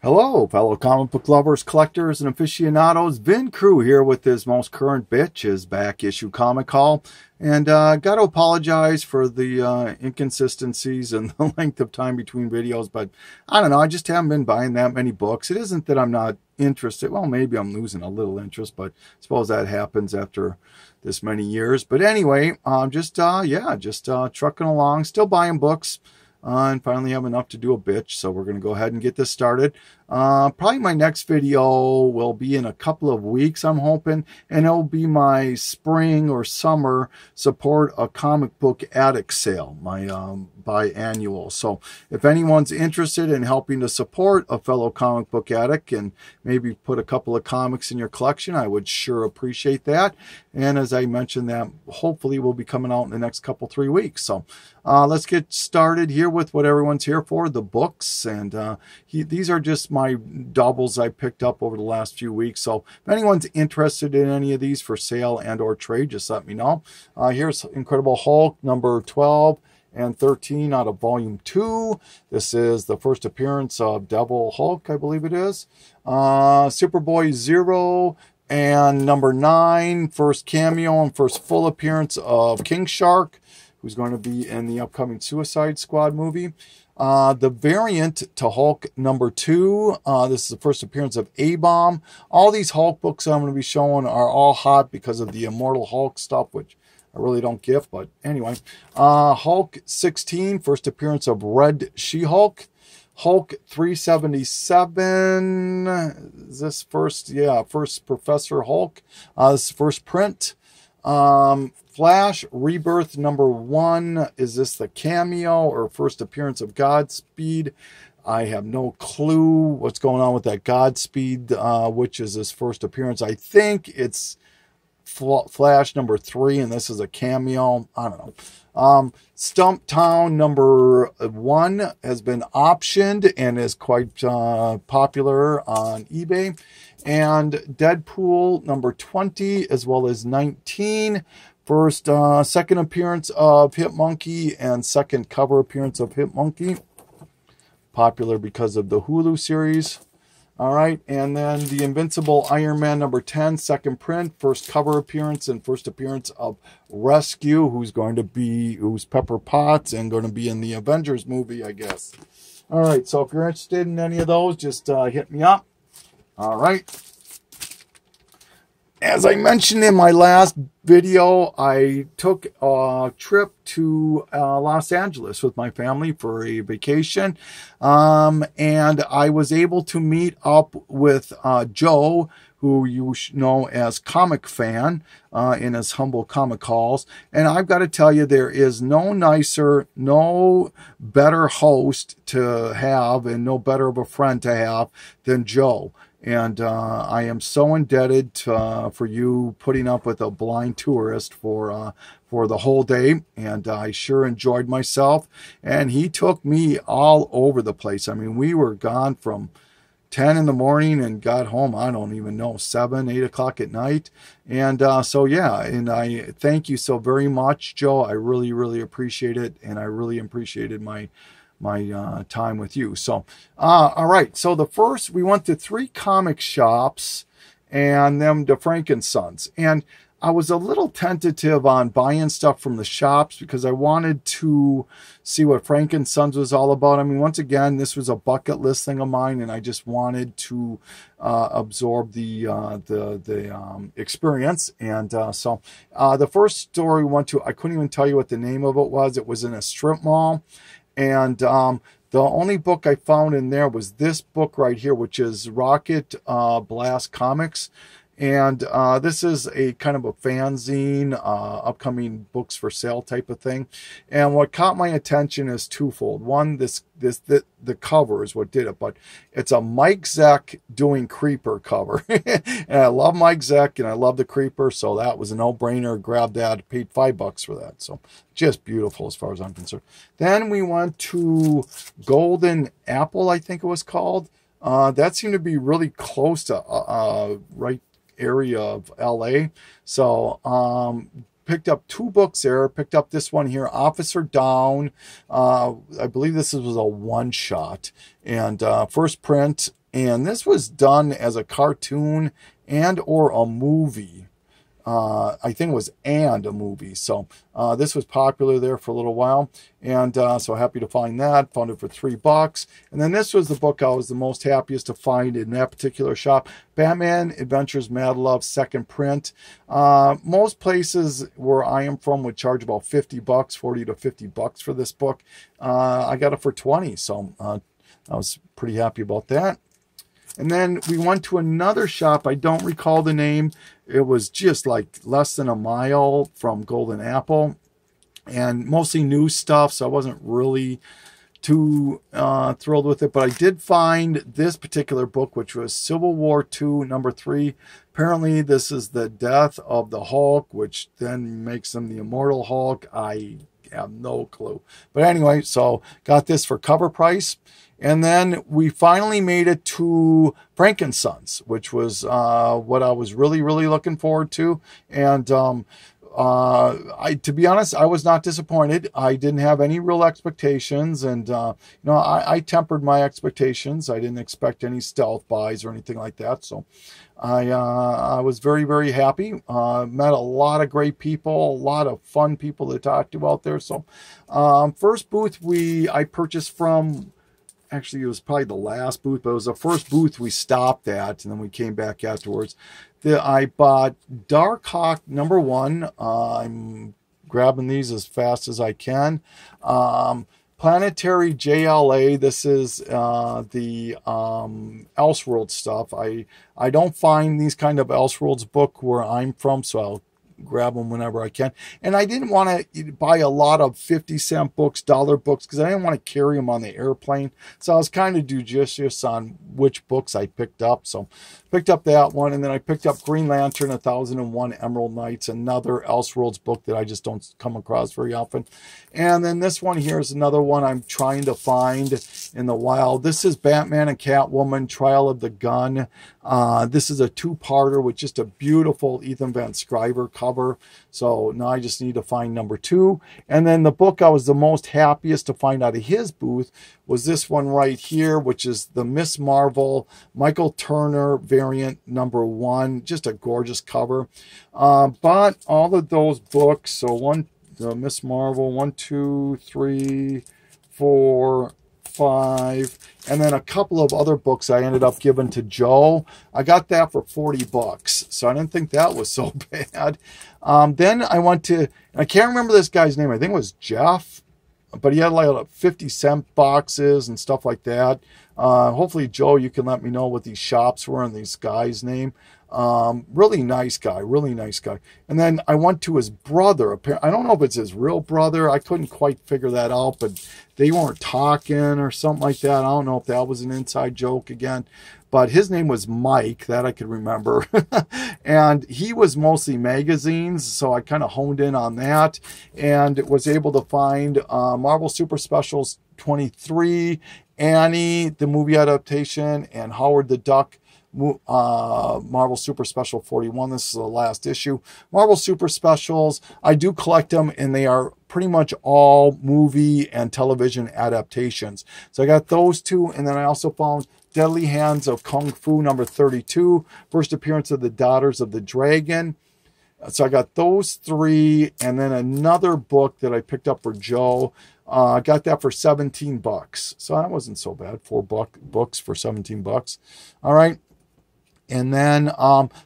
Hello, fellow comic book lovers, collectors, and aficionados. Vin Crew here with his most current bitch, his back issue comic haul. And got to apologize for the inconsistencies and the length of time between videos. But I don't know, I just haven't been buying that many books. It isn't that I'm not interested. Well, maybe I'm losing a little interest, but I suppose that happens after this many years. But anyway, just trucking along, still buying books. And finally have enough to do a bitch, so we're going to go ahead and get this started. Probably my next video will be in a couple of weeks, I'm hoping, and it'll be my spring or summer support a comic book addict sale, my biannual. So if anyone's interested in helping to support a fellow comic book addict and maybe put a couple of comics in your collection, I would sure appreciate that. And as I mentioned, that hopefully will be coming out in the next couple, 3 weeks. So let's get started here with what everyone's here for, the books. And these are just my doubles I picked up over the last few weeks. So if anyone's interested in any of these for sale and or trade, just let me know. Here's Incredible Hulk number 12 and 13 out of volume 2. This is the first appearance of Devil Hulk, I believe it is. Superboy 0 and number 9, first cameo and first full appearance of King Shark, who's going to be in the upcoming Suicide Squad movie. The variant to Hulk number 2. This is the first appearance of A-Bomb. All these Hulk books I'm going to be showing are all hot because of the Immortal Hulk stuff, which I really don't get. But anyway, Hulk 16, first appearance of Red She-Hulk. Hulk 377. Is this first? Yeah, first Professor Hulk. This is first print. Flash Rebirth number 1. Is this the cameo or first appearance of Godspeed? I have no clue what's going on with that Godspeed, which is his first appearance. I think it's Flash number 3, and this is a cameo. I don't know. Stumptown number 1 has been optioned and is quite popular on eBay. And Deadpool number 20 as well as 19. First, second appearance of Hitmonkey and second cover appearance of Hitmonkey. Popular because of the Hulu series. All right, and then the Invincible Iron Man number 10, second print, first cover appearance and first appearance of Rescue, who's Pepper Potts and going to be in the Avengers movie, I guess. All right, so if you're interested in any of those, just hit me up. All right. As I mentioned in my last video, I took a trip to Los Angeles with my family for a vacation. And I was able to meet up with Joe, who you know as Comic Fan, in his humble comic hauls. And I've got to tell you, there is no nicer, no better host to have and no better of a friend to have than Joe. And I am so indebted for you putting up with a blind tourist for the whole day. And I sure enjoyed myself. And he took me all over the place. I mean, we were gone from 10 in the morning and got home, I don't even know, 7, 8 o'clock at night. And so, yeah, and I thank you so very much, Joe. I really, really appreciate it. And I really appreciated my time with you. So, all right. So the first, we went to 3 comic shops and then to Frankensons. And I was a little tentative on buying stuff from the shops because I wanted to see what Frankensons was all about. I mean, once again, this was a bucket list thing of mine, and I just wanted to absorb the experience. And so the first store we went to, I couldn't even tell you what the name of it was. It was in a strip mall. And the only book I found in there was this book right here, which is Rocket Blast Comics. And this is a kind of a fanzine, upcoming books for sale type of thing. And what caught my attention is twofold. One, the cover is what did it, but it's a Mike Zeck doing Creeper cover. And I love Mike Zeck and I love the Creeper, so that was a no-brainer. Grabbed that, paid $5 for that. So just beautiful as far as I'm concerned. Then we went to Golden Apple, I think it was called. That seemed to be really close to right area of LA. So picked up 2 books there. Picked up this one here, Officer Down. I believe this was a one-shot. And first print And this was done as a cartoon and or a movie. I think it was and a movie. So this was popular there for a little while. And so happy to find that. Found it for $3. And then this was the book I was the most happiest to find in that particular shop. Batman Adventures Mad Love, second print. Most places where I am from would charge about $50, $40 to $50 for this book. I got it for 20. So I was pretty happy about that. And then we went to another shop. I don't recall the name. It was just like less than a mile from Golden Apple. And mostly new stuff, so I wasn't really too thrilled with it. But I did find this particular book, which was Civil War II, number 3. Apparently, this is the death of the Hulk, which then makes him the Immortal Hulk. I have no clue. But anyway, so got this for cover price. And then we finally made it to Frankenstein's, which was what I was really, really looking forward to. And to be honest, I was not disappointed. I didn't have any real expectations. And, I tempered my expectations. I didn't expect any stealth buys or anything like that. So I was very, very happy. Met a lot of great people, a lot of fun people to talk to out there. So first booth I purchased from... Actually, it was probably the last booth, but it was the first booth we stopped at, and then we came back afterwards. I bought Dark Hawk number 1. I'm grabbing these as fast as I can. Planetary JLA. This is the Elseworld stuff. I don't find these kind of Elseworlds book where I'm from, so I'll grab them whenever I can. And I didn't want to buy a lot of 50-cent books, dollar books, because I didn't want to carry them on the airplane. So I was kind of judicious on which books I picked up. So picked up that one, and then I picked up Green Lantern, 1001 Emerald Knights, another Elseworlds book that I just don't come across very often. And then this one here is another one I'm trying to find in the wild. This is Batman and Catwoman, Trial of the Gun. This is a 2-parter with just a beautiful Ethan Van Sciver cover. So now I just need to find number 2. And then the book I was the most happiest to find out of his booth was this one right here, which is the Miss Marvel Michael Turner variant number 1. Just a gorgeous cover. Bought all of those books. So the Miss Marvel, 1, 2, 3, 4, 5, and then a couple of other books I ended up giving to Joe. I got that for $40, so I didn't think that was so bad. Then I went to, I can't remember this guy's name. I think it was Jeff, but he had like 50-cent boxes and stuff like that. Hopefully, Joe, you can let me know what these shops were and these guy's name. Really nice guy, really nice guy. And then I went to his brother. I don't know if it's his real brother. I couldn't quite figure that out, but they weren't talking or something like that. I don't know if that was an inside joke again, but his name was Mike, that I could remember. And he was mostly magazines, so I kind of honed in on that and was able to find Marvel Super Specials 23, Annie, the movie adaptation, and Howard the Duck, Marvel Super Special 41. This is the last issue. Marvel Super Specials, I do collect them, and they are pretty much all movie and television adaptations. So I got those 2, and then I also found Deadly Hands of Kung Fu number 32, first appearance of the Daughters of the Dragon. So I got those 3, and then another book that I picked up for Joe. I got that for $17. So that wasn't so bad. 4 books for $17. All right. And then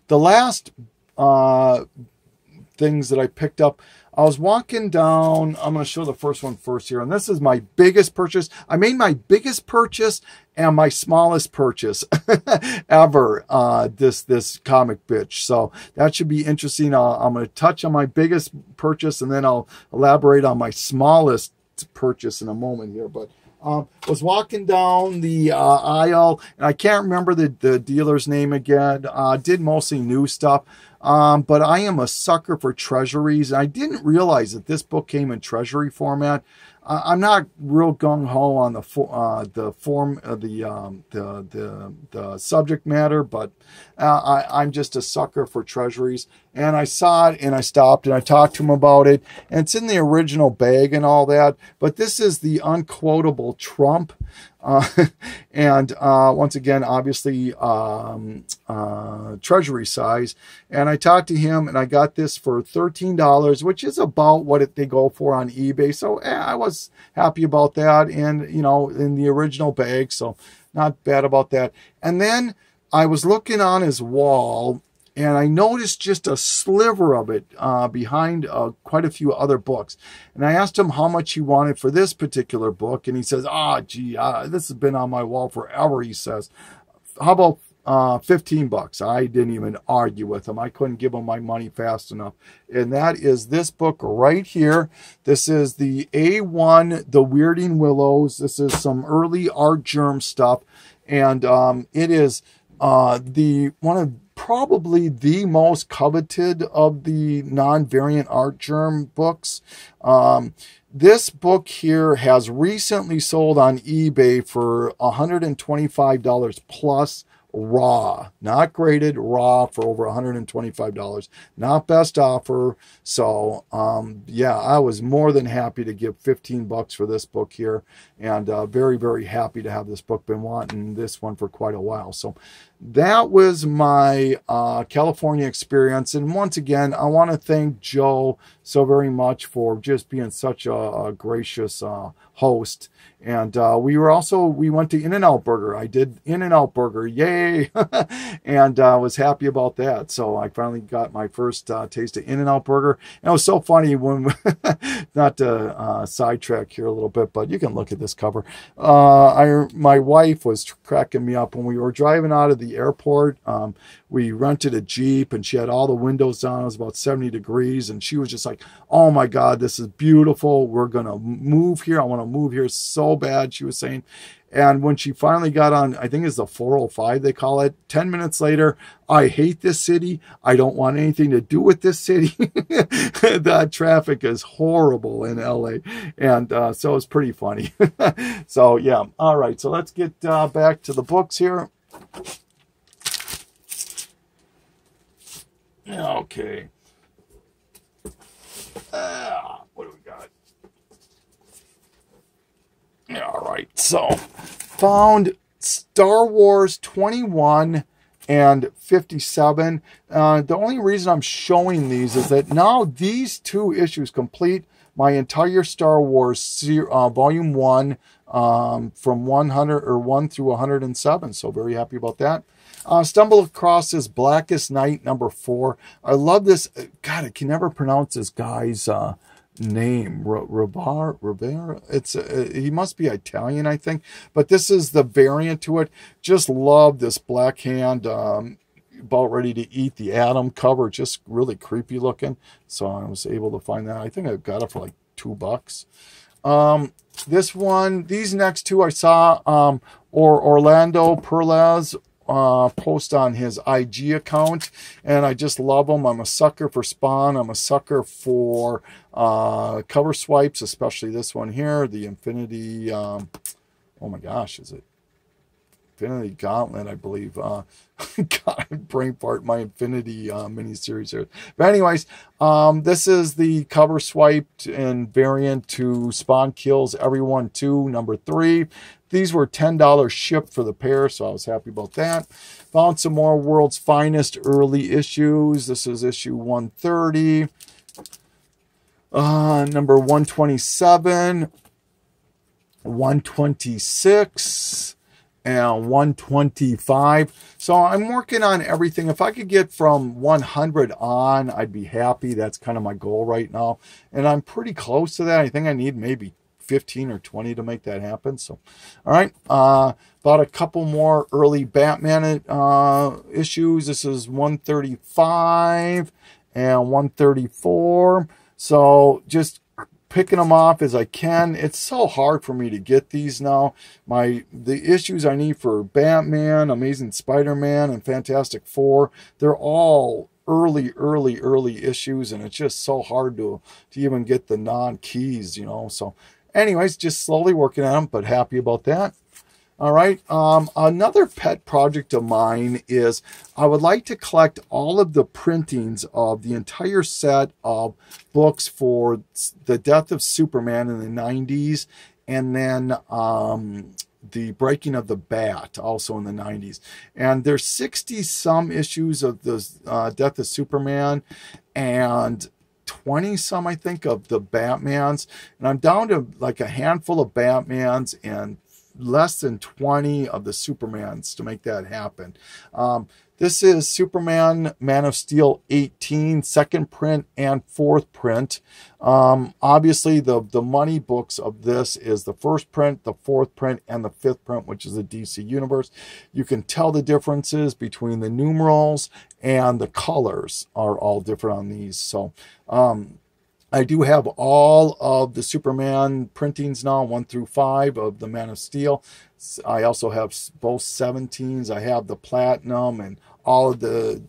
the last things that I picked up, I was walking down. I'm going to show the first one first here. And this is my biggest purchase. I made my biggest purchase and my smallest purchase ever, this comic bitch. So that should be interesting. I'm going to touch on my biggest purchase, and then I'll elaborate on my smallest purchase in a moment here. But was walking down the aisle, and I can't remember the dealer's name again. Did mostly new stuff. But I am a sucker for treasuries. I didn't realize that this book came in treasury format. I'm not real gung ho on the subject matter, but I'm just a sucker for treasuries. And I saw it, and I stopped, and I talked to him about it. And it's in the original bag and all that. But this is the unquotable Trump. And once again, obviously treasury size. And I talked to him, and I got this for $13, which is about what they go for on eBay. So I was happy about that, and you know, in the original bag, so not bad about that. And then I was looking on his wall, and I noticed just a sliver of it behind quite a few other books. And I asked him how much he wanted for this particular book, and he says, gee, this has been on my wall forever, he says. How about 15 bucks? I didn't even argue with him. I couldn't give him my money fast enough. And that is this book right here. This is the A1, The Weirding Willows. This is some early Art Germ stuff. And it is one of probably the most coveted of the non-variant Art Germ books. This book here has recently sold on eBay for $125 plus, raw, not graded, raw, for over $125. Not best offer. So yeah, I was more than happy to give 15 bucks for this book here, and very, very happy to have this book. Been wanting this one for quite a while. So that was my California experience. And once again, I want to thank Joe so very much for just being such a gracious host. And we went to In-N-Out Burger. I did In-N-Out Burger, yay! And was happy about that. So I finally got my first taste of In-N-Out Burger. And it was so funny when, not to sidetrack here a little bit, but you can look at this cover. My wife was cracking me up when we were driving out of the airport. We rented a Jeep, and she had all the windows down. It was about 70 degrees, and she was just like, oh my God, this is beautiful. We're going to move here. I want to move here so bad, she was saying. And when she finally got on, I think it's the 405, they call it, 10 minutes later, I hate this city. I don't want anything to do with this city. That traffic is horrible in LA. And so it's pretty funny. So yeah, all right. So let's get back to the books here. Okay. What do we got? All right. So found Star Wars 21 and 57. The only reason I'm showing these is that now these two issues complete my entire Star Wars Volume 1 from 1 through 107. So very happy about that. Stumbled across this Blackest Night #4. I love this. God, I can never pronounce this guy's name. Rivera. It's he must be Italian, I think. But this is the variant to it. Just love this Black Hand. About ready to eat the atom cover. Just really creepy looking. So I was able to find that. I think I got it for like $2. This one, these next two I saw Orlando Perlez post on his IG account, and I just love them. I'm a sucker for Spawn. I'm a sucker for cover swipes, especially this one here, the Infinity, oh my gosh, is it Infinity Gauntlet, I believe. God, brain fart, my Infinity miniseries here. But anyways, this is the cover swiped and variant to Spawn Kills Everyone 2, #3. These were $10 shipped for the pair, so I was happy about that. Found some more World's Finest early issues. This is issue 130. Number 127, 126, and 125. So I'm working on everything. If I could get from 100 on, I'd be happy. That's kind of my goal right now. And I'm pretty close to that. I think I need maybe 15 or 20 to make that happen. So, all right. About a couple more early Batman issues. This is 135 and 134. So just picking them off as I can. It's so hard for me to get these now. The issues I need for Batman, Amazing Spider-Man, and Fantastic Four, they're all early issues, and it's just so hard to even get the non-keys, you know. So anyways, just slowly working on them, but happy about that. All right. Another pet project of mine is I would like to collect all of the printings of the entire set of books for the Death of Superman in the 90s, and then the Breaking of the Bat, also in the 90s. And there's 60-some issues of the Death of Superman and 20-some, I think, of the Batmans. And I'm down to like a handful of Batmans and less than 20 of the Supermans to make that happen. This is Superman Man of Steel 18, second print and fourth print. Obviously, the money books of this is the first print, the fourth print, and the fifth print, which is the DC Universe. You can tell the differences between the numerals, and the colors are all different on these. So I do have all of the Superman printings now, 1 through 5 of the Man of Steel. I also have both 17s. I have the Platinum and all of the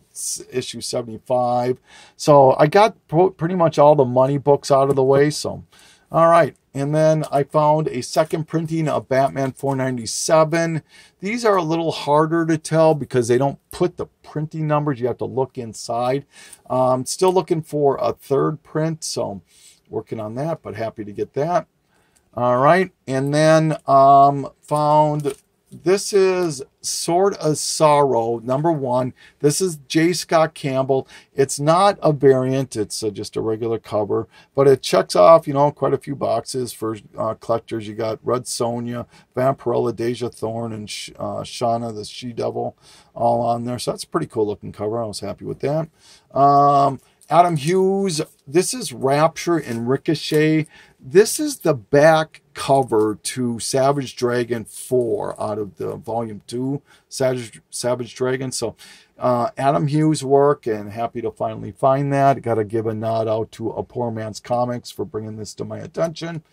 issue 75. So I got pretty much all the money books out of the way. So, all right. And then I found a second printing of Batman 497. These are a little harder to tell because they don't put the printing numbers. You have to look inside. Still looking for a third print, so working on that, but happy to get that. All right, and then found, this is Sword of Sorrow, #1. This is J. Scott Campbell. It's not a variant. It's just a regular cover, but it checks off, you know, quite a few boxes for collectors. You got Red Sonja, Vampirella, Deja Thorne, and Shauna the She-Devil all on there. So that's a pretty cool looking cover. I was happy with that. Adam Hughes, this is Rapture and Ricochet. This is the back cover to Savage Dragon 4 out of the Volume 2 Savage Dragon. So Adam Hughes' work, and happy to finally find that. Got to give a nod out to A Poor Man's Comics for bringing this to my attention.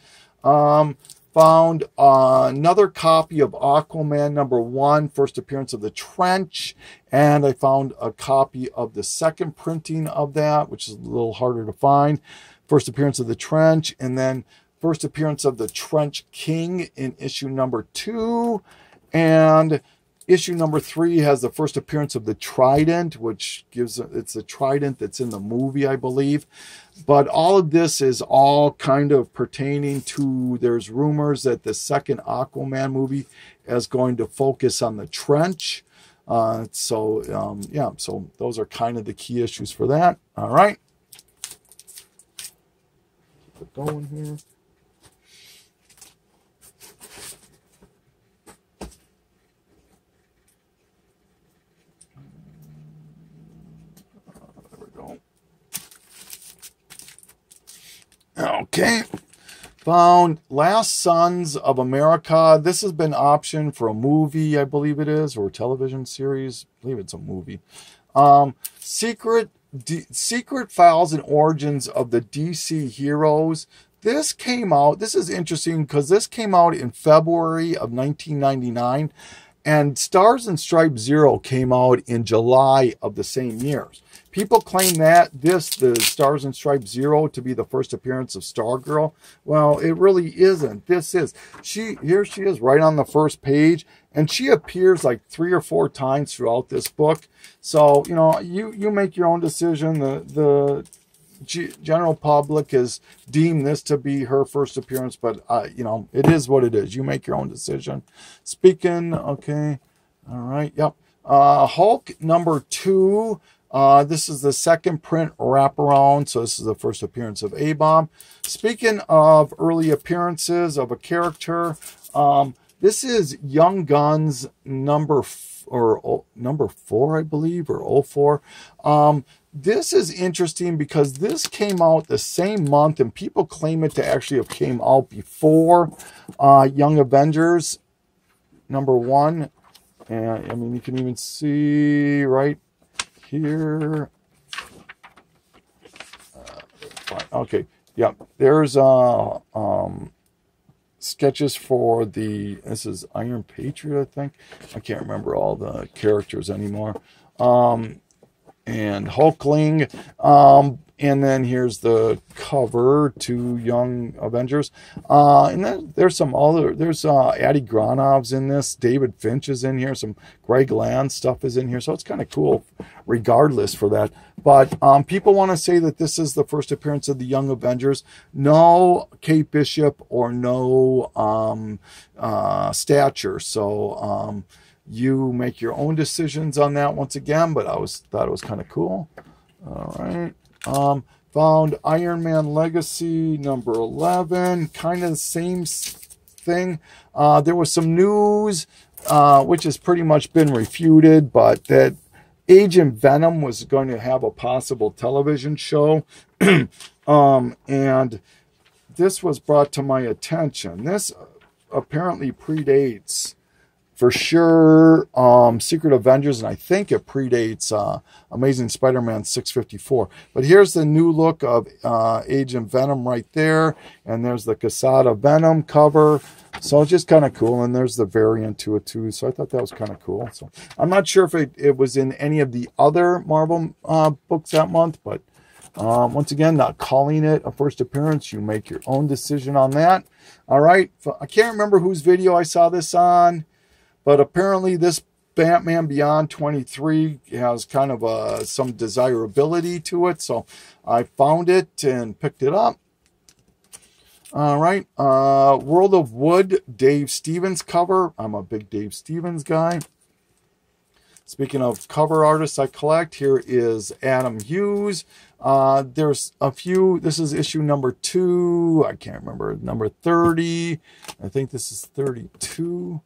Found another copy of Aquaman #1, first appearance of the Trench, and I found a copy of the second printing of that, which is a little harder to find. First appearance of the Trench, and then first appearance of the Trench King in issue #2, and issue #3 has the first appearance of the Trident, which gives, it's a trident that's in the movie, I believe. But all of this is all kind of pertaining to, there's rumors that the second Aquaman movie is going to focus on the Trench. Yeah, so those are kind of the key issues for that. All right. Keep it going here. Okay, found Last Sons of America. This has been optioned for a movie, I believe it is, or a television series. I believe it's a movie. Secret Files and Origins of the DC Heroes. This came out, this is interesting because this came out in February of 1999, and Stars and Stripes Zero came out in July of the same year. People claim that the Stars and Stripes Zero, to be the first appearance of Stargirl. Well, it really isn't. This is, here she is right on the first page, and she appears like 3 or 4 times throughout this book. So, you know, you make your own decision. The general public has deemed this to be her first appearance, but, you know, it is what it is. You make your own decision. Speaking, okay, all right, yep. Hulk #2. This is the second print wraparound, so this is the first appearance of A-Bomb. Speaking of early appearances of a character, this is Young Guns number 4, I believe, or 04. This is interesting because this came out the same month, and people claim it to actually have came out before Young Avengers #1. And I mean, you can even see right here. Okay, yeah, there's sketches for the, this is Iron Patriot, I think. I can't remember all the characters anymore. And Hulkling. And then here's the cover to Young Avengers. And then there's some other, there's Adi Granov's in this. David Finch is in here. Some Greg Land stuff is in here. So it's kind of cool regardless for that. But people want to say that this is the first appearance of the Young Avengers. No Kate Bishop or no Stature. So you make your own decisions on that once again. But I thought it was kind of cool. All right. Found Iron Man Legacy number 11, kind of the same thing. There was some news, which has pretty much been refuted, but that Agent Venom was going to have a possible television show. And this was brought to my attention. This apparently predates, for sure, Secret Avengers, and I think it predates Amazing Spider-Man 654. But here's the new look of Agent Venom right there, and there's the Quesada Venom cover. So it's just kind of cool, and there's the variant to it too. So I thought that was kind of cool. So I'm not sure if it was in any of the other Marvel books that month, but once again, not calling it a first appearance. You make your own decision on that. All right, I can't remember whose video I saw this on. But apparently this Batman Beyond 23 has kind of some desirability to it. So I found it and picked it up. All right. World of Wood, Dave Stevens cover. I'm a big Dave Stevens guy. Speaking of cover artists I collect, here is Adam Hughes. There's a few. This is issue number 2. I can't remember. Number 30. I think this is 32.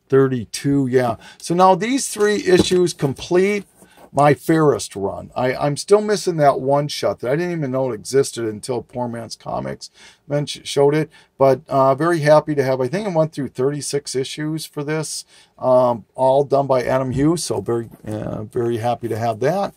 32, yeah. So now these 3 issues complete my Ferrist run. I'm still missing that one shot that I didn't even know it existed until Poor Man's Comics showed it. But very happy to have, I think I went through 36 issues for this, all done by Adam Hughes. So very happy to have that.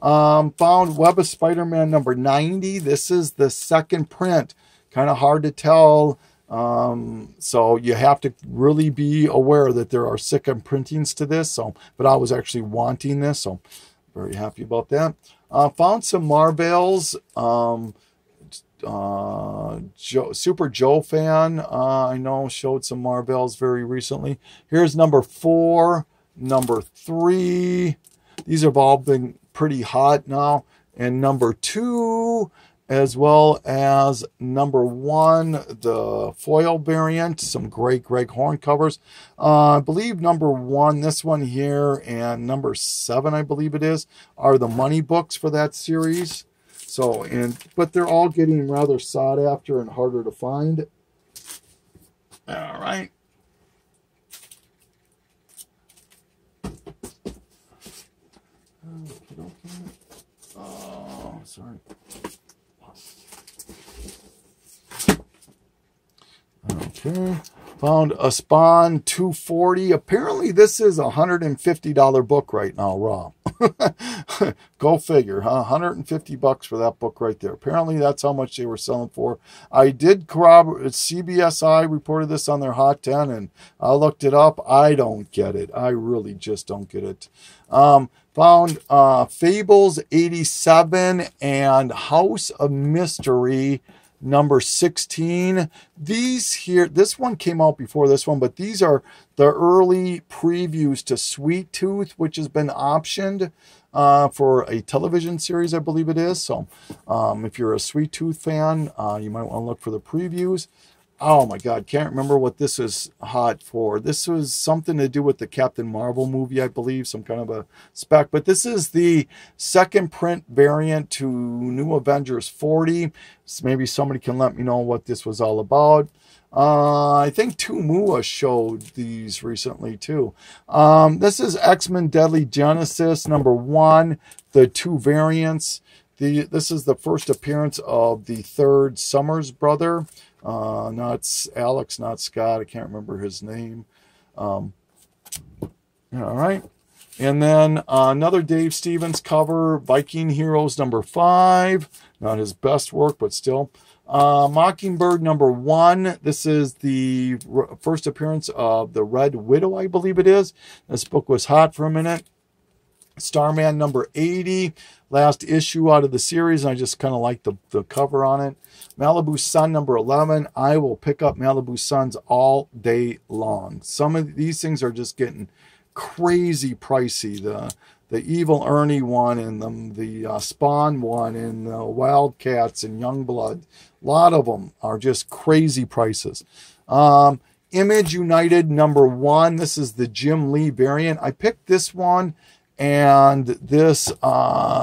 Found Web of Spider-Man number 90. This is the second print. Kind of hard to tell. So you have to really be aware that there are second printings to this. So, but I was actually wanting this, so very happy about that. Found some Marvels. Super Joe fan, I know, showed some Marvels very recently. Here's number 4, number 3. These have all been pretty hot now. And number 2, as well as number 1, the foil variant, some great Greg Horn covers. I believe number 1, this one here, and number 7, I believe it is, are the money books for that series. So, but they're all getting rather sought after and harder to find. All right. Oh, sorry. Okay, found a Spawn 240. Apparently this is a $150 book right now, raw. Go figure, huh? $150 for that book right there. Apparently that's how much they were selling for. I did corroborate, CBSI reported this on their Hot 10, and I looked it up. I don't get it. I really just don't get it. Found Fables 87 and House of Mystery number 16. These here, this one came out before this one, but these are the early previews to Sweet Tooth, which has been optioned for a television series, I believe it is. So if you're a Sweet Tooth fan, you might want to look for the previews. Oh my God, can't remember what this is hot for. This was something to do with the Captain Marvel movie, I believe, some kind of a spec. But this is the second print variant to New Avengers 40. So maybe somebody can let me know what this was all about. I think Tumua showed these recently too. This is X-Men Deadly Genesis number 1, the 2 variants. This is the first appearance of the third Summers brother. Not Alex, not Scott. I can't remember his name. All right. And then another Dave Stevens cover, Viking Heroes number 5. Not his best work, but still. Mockingbird number 1. This is the first appearance of the Red Widow, I believe it is. This book was hot for a minute. Starman number 80, last issue out of the series, and I just kind of like the cover on it. Malibu Sun number 11. I will pick up Malibu Suns all day long. Some of these things are just getting crazy pricey. The Evil Ernie one and the Spawn one and the Wildcats and Youngblood. A lot of them are just crazy prices. Image United number 1. This is the Jim Lee variant. I picked this one and this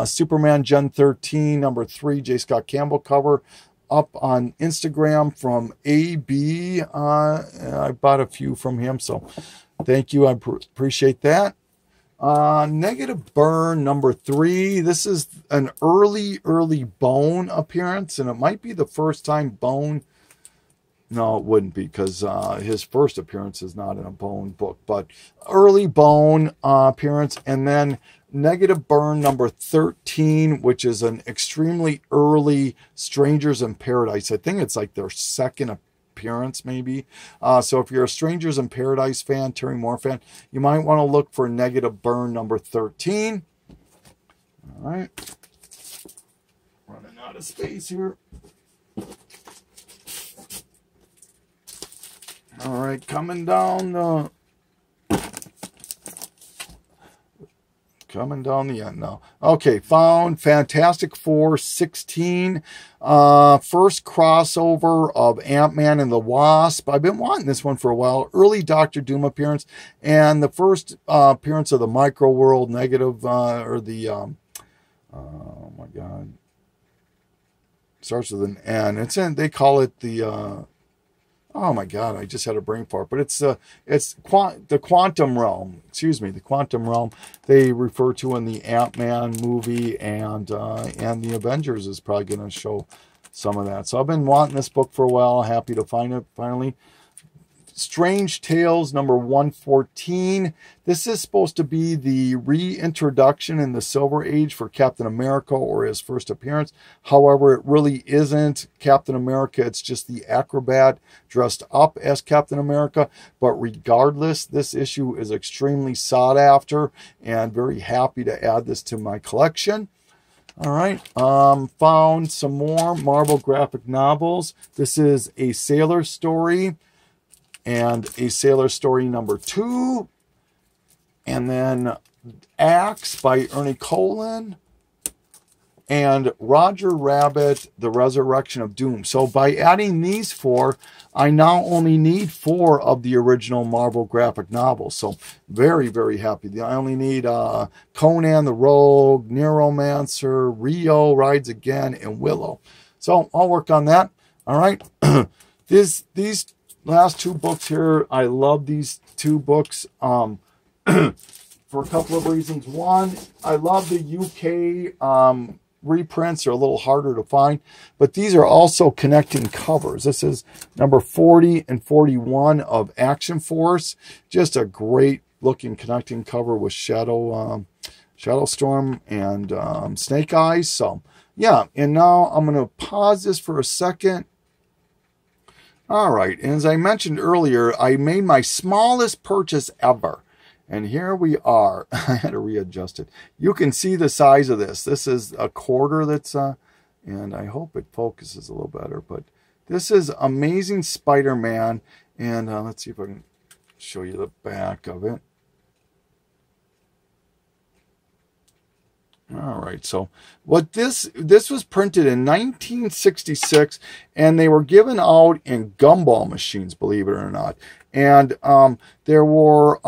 Superman Gen 13 number 3 J. Scott Campbell cover up on Instagram from AB. I bought a few from him, so thank you. I appreciate that. Negative Burn number 3. This is an early Bone appearance, and it might be the first time Bone. No, it wouldn't be, because his first appearance is not in a Bone book, but early Bone appearance. And then Negative Burn number 13, which is an extremely early Strangers in Paradise. I think it's like their second appearance, maybe. So if you're a Strangers in Paradise fan, Terry Moore fan, you might want to look for Negative Burn number 13. All right. Running out of space here. All right, coming down the end now. Okay, found Fantastic Four 16. First crossover of Ant-Man and the Wasp. I've been wanting this one for a while. Early Doctor Doom appearance, and the first appearance of the Micro World Negative, or the oh my God, starts with an N. It's in. They call it the. Oh my God, I just had a brain fart. But it's the Quantum Realm. Excuse me, the Quantum Realm. They refer to in the Ant-Man movie, and the Avengers is probably going to show some of that. So I've been wanting this book for a while. Happy to find it finally. Strange Tales number 114. This is supposed to be the reintroduction in the Silver Age for Captain America, or his first appearance. However, it really isn't Captain America. It's just the acrobat dressed up as Captain America. But regardless, this issue is extremely sought after, and very happy to add this to my collection. All right, found some more Marvel graphic novels. This is A Sailor Story and A Sailor Story number 2, and then Axe by Ernie Colin, and Roger Rabbit, The Resurrection of Doom. So by adding these 4, I now only need 4 of the original Marvel graphic novels. So very, very happy. I only need Conan the Rogue, Neuromancer, Rio Rides Again, and Willow. So I'll work on that. All right. These last 2 books here, I love these 2 books for a couple of reasons. One, I love the UK reprints. They're a little harder to find, but these are also connecting covers. This is number 40 and 41 of Action Force. Just a great looking connecting cover with Shadow Storm and Snake Eyes. So yeah, and now I'm going to pause this for a second. All right, and as I mentioned earlier, I made my smallest purchase ever. And here we are. I had to readjust it. You can see the size of this. This is a quarter that's, and I hope it focuses a little better. But this is Amazing Spider-Man. And let's see if I can show you the back of it. All right, so what this was printed in 1966, and they were given out in gumball machines, believe it or not. And there were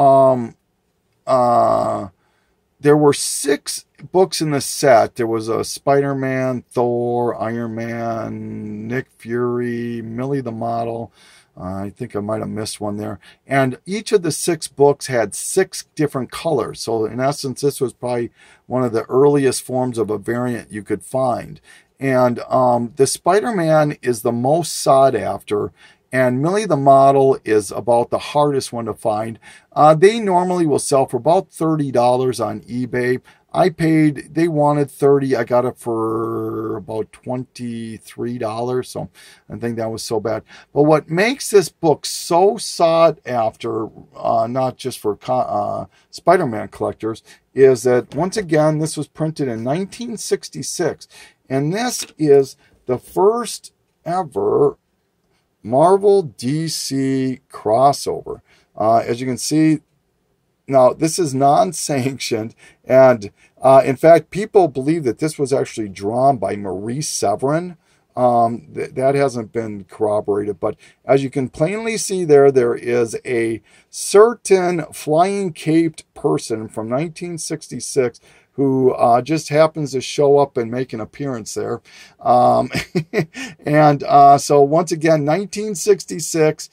6 books in the set. There was a Spider-Man, Thor, Iron Man, Nick Fury, Millie the Model. I think I might have missed one there. And each of the 6 books had 6 different colors. So in essence, this was probably one of the earliest forms of a variant you could find. And the Spider-Man is the most sought after. And Millie the Model is about the hardest one to find. They normally will sell for about $30 on eBay. they wanted 30. I got it for about $23. So I think that was so bad. But what makes this book so sought after, not just for Spider-Man collectors, is that, once again, this was printed in 1966. And this is the first ever Marvel DC crossover. As you can see, now this is non-sanctioned, and in fact, people believe that this was actually drawn by Maurice Severin. That hasn't been corroborated, but as you can plainly see there is a certain flying caped person from 1966 who just happens to show up and make an appearance there. And so once again, 1966,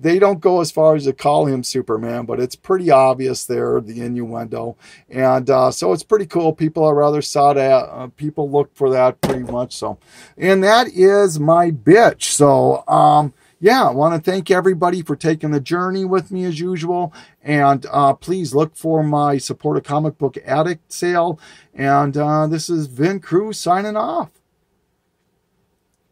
they don't go as far as to call him Superman, but it's pretty obvious there, the innuendo. And so it's pretty cool. People are rather sought at. People look for that pretty much. So, and that is my bitch. So, yeah, I want to thank everybody for taking the journey with me as usual. And please look for my Support a Comic Book Addict sale. And this is Vin Crew signing off.